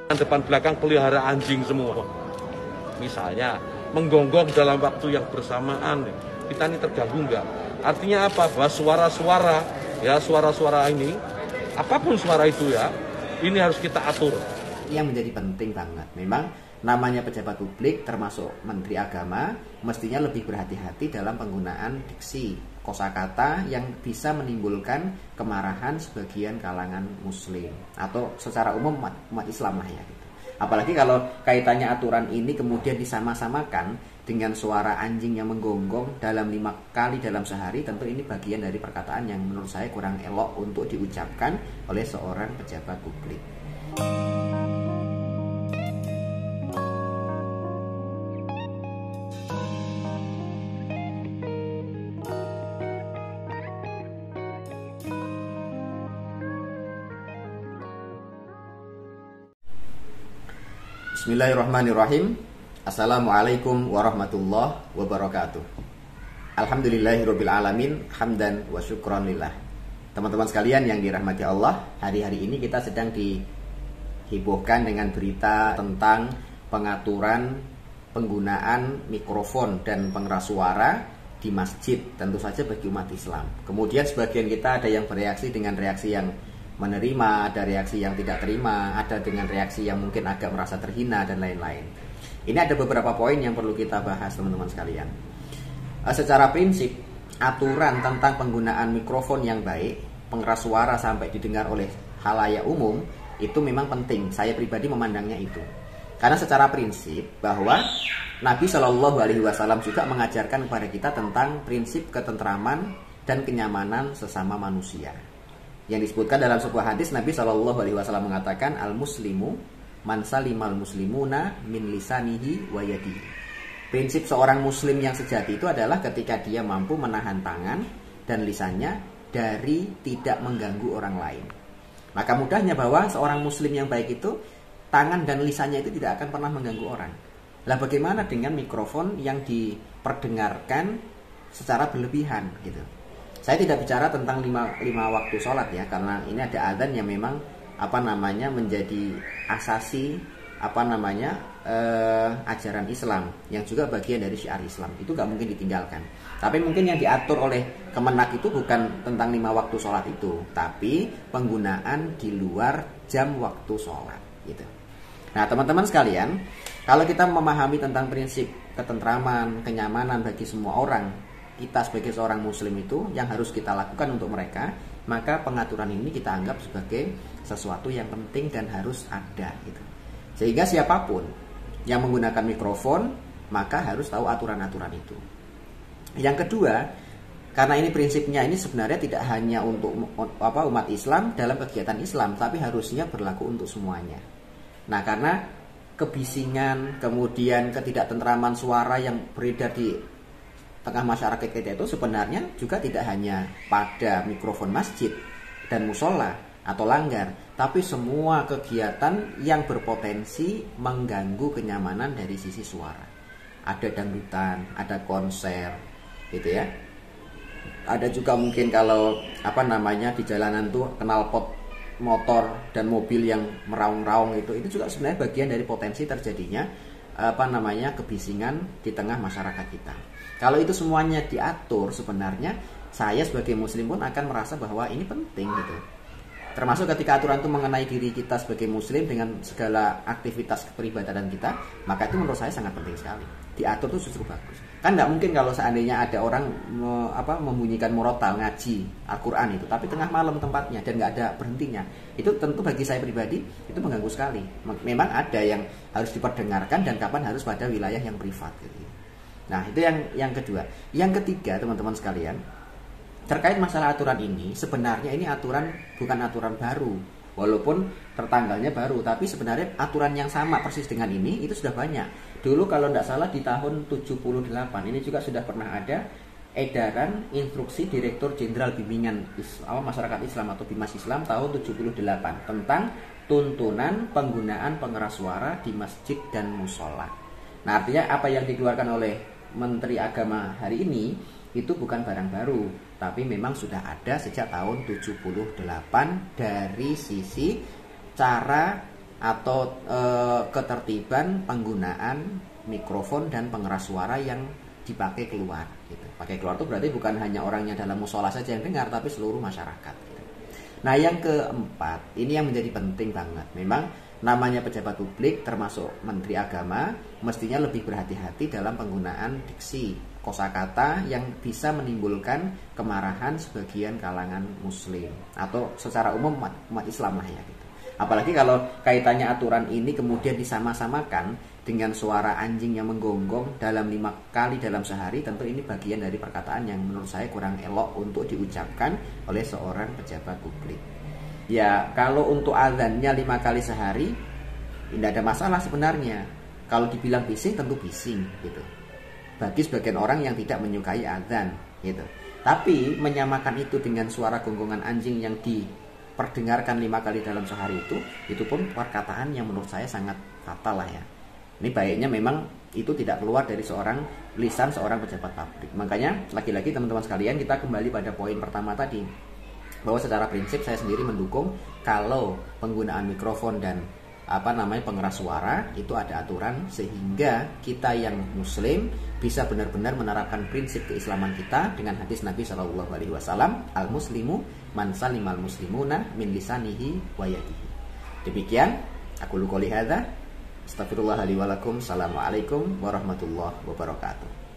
Depan belakang pelihara anjing semua. Misalnya menggonggong dalam waktu yang bersamaan, kita ini terganggu nggak? Artinya apa? Bahwa suara-suara, ya suara-suara ini, apapun suara itu ya, ini harus kita atur. Yang menjadi penting banget, memang namanya pejabat publik termasuk Menteri Agama mestinya lebih berhati-hati dalam penggunaan diksi, kosakata yang bisa menimbulkan kemarahan sebagian kalangan Muslim atau secara umum umat Islam lah ya. Apalagi kalau kaitannya aturan ini kemudian disama-samakan dengan suara anjing yang menggonggong dalam 5 kali dalam sehari, tentu ini bagian dari perkataan yang menurut saya kurang elok untuk diucapkan oleh seorang pejabat publik. Bismillahirrahmanirrahim. Assalamualaikum warahmatullahi wabarakatuh. Alhamdulillahirabbil alamin, hamdan wa syukran lillah. Teman-teman sekalian yang dirahmati Allah, hari-hari ini kita sedang dihebohkan dengan berita tentang pengaturan penggunaan mikrofon dan pengeras suara di masjid, tentu saja bagi umat Islam. Kemudian sebagian kita ada yang bereaksi dengan reaksi yang menerima, ada reaksi yang tidak terima, ada dengan reaksi yang mungkin agak merasa terhina dan lain-lain. Ini ada beberapa poin yang perlu kita bahas teman-teman sekalian. Secara prinsip, aturan tentang penggunaan mikrofon yang baik, pengeras suara sampai didengar oleh khalayak umum, itu memang penting. Saya pribadi memandangnya itu. Karena secara prinsip bahwa Nabi Shallallahu Alaihi Wasallam juga mengajarkan kepada kita tentang prinsip ketentraman dan kenyamanan sesama manusia. Yang disebutkan dalam sebuah hadis, Nabi Shallallahu Alaihi Wasallam mengatakan, al-muslimu man salimal muslimuna min lisanihi wa yadihi. Prinsip seorang muslim yang sejati itu adalah ketika dia mampu menahan tangan dan lisannya dari tidak mengganggu orang lain. Maka mudahnya bahwa seorang muslim yang baik itu tangan dan lisannya itu tidak akan pernah mengganggu orang. Lah bagaimana dengan mikrofon yang diperdengarkan secara berlebihan gitu? Saya tidak bicara tentang lima waktu sholat ya, karena ini ada adzan yang memang menjadi asasi ajaran Islam yang juga bagian dari syiar Islam, itu gak mungkin ditinggalkan. Tapi mungkin yang diatur oleh Kemenak itu bukan tentang 5 waktu sholat itu, tapi penggunaan di luar jam waktu sholat gitu. Nah teman-teman sekalian, kalau kita memahami tentang prinsip ketentraman, kenyamanan bagi semua orang, kita sebagai seorang muslim itu yang harus kita lakukan untuk mereka, maka pengaturan ini kita anggap sebagai sesuatu yang penting dan harus ada gitu. Sehingga siapapun yang menggunakan mikrofon maka harus tahu aturan-aturan itu. Yang kedua, karena ini prinsipnya ini sebenarnya tidak hanya untuk umat Islam dalam kegiatan Islam, tapi harusnya berlaku untuk semuanya. Nah, karena kebisingan, kemudian ketidaktentraman suara yang beredar di tengah masyarakat kita itu sebenarnya juga tidak hanya pada mikrofon masjid dan musola atau langgar, tapi semua kegiatan yang berpotensi mengganggu kenyamanan dari sisi suara. Ada dangdutan, ada konser, gitu ya. Ada juga mungkin kalau di jalanan tuh knalpot motor dan mobil yang meraung-raung itu juga sebenarnya bagian dari potensi terjadinya kebisingan di tengah masyarakat kita. Kalau itu semuanya diatur, sebenarnya saya sebagai muslim pun akan merasa bahwa ini penting gitu. Termasuk ketika aturan itu mengenai diri kita sebagai muslim dengan segala aktivitas keperibadanan kita, maka itu menurut saya sangat penting sekali. Diatur itu justru bagus. Kan nggak mungkin kalau seandainya ada orang membunyikan murotal ngaji Al-Quran itu, tapi tengah malam tempatnya dan nggak ada berhentinya. Itu tentu bagi saya pribadi itu mengganggu sekali. Memang ada yang harus diperdengarkan dan kapan harus pada wilayah yang privat gitu. Nah itu yang kedua. Yang ketiga teman-teman sekalian, terkait masalah aturan ini, sebenarnya ini bukan aturan baru. Walaupun tertanggalnya baru, tapi sebenarnya aturan yang sama persis dengan ini itu sudah banyak. Dulu kalau tidak salah di tahun 78 ini juga sudah pernah ada edaran instruksi Direktur Jenderal Bimbingan Masyarakat Islam atau Bimas Islam tahun 78 tentang tuntunan penggunaan pengeras suara di masjid dan musola. Nah artinya apa yang dikeluarkan oleh Menteri Agama hari ini itu bukan barang baru, tapi memang sudah ada sejak tahun 78 dari sisi cara atau ketertiban penggunaan mikrofon dan pengeras suara yang dipakai keluar gitu. Pakai keluar itu berarti bukan hanya orangnya dalam musola saja yang dengar, tapi seluruh masyarakat gitu. Nah yang keempat, ini yang menjadi penting banget. Memang namanya pejabat publik termasuk Menteri Agama mestinya lebih berhati-hati dalam penggunaan diksi, kosakata yang bisa menimbulkan kemarahan sebagian kalangan muslim atau secara umum umat Islam lah ya gitu. Apalagi kalau kaitannya aturan ini kemudian disama-samakan dengan suara anjing yang menggonggong dalam 5 kali dalam sehari, tentu ini bagian dari perkataan yang menurut saya kurang elok untuk diucapkan oleh seorang pejabat publik. Ya kalau untuk azannya 5 kali sehari tidak ada masalah sebenarnya. Kalau dibilang bising tentu bising gitu, bagi sebagian orang yang tidak menyukai azan gitu. Tapi menyamakan itu dengan suara gonggongan anjing yang diperdengarkan 5 kali dalam sehari itu pun perkataan yang menurut saya sangat fatal lah ya. Ini baiknya memang itu tidak keluar dari lisan seorang pejabat publik. Makanya lagi-lagi teman-teman sekalian, kita kembali pada poin pertama tadi, bahwa secara prinsip saya sendiri mendukung kalau penggunaan mikrofon dan pengeras suara itu ada aturan, sehingga kita yang muslim bisa benar-benar menerapkan prinsip keislaman kita dengan hadis Nabi SAW, al muslimu man salimal muslimuna min lisanihi wa yadihi. Demikian aku qouli hadza, astagfirullah li wa lakum. Assalamualaikum warahmatullahi wabarakatuh.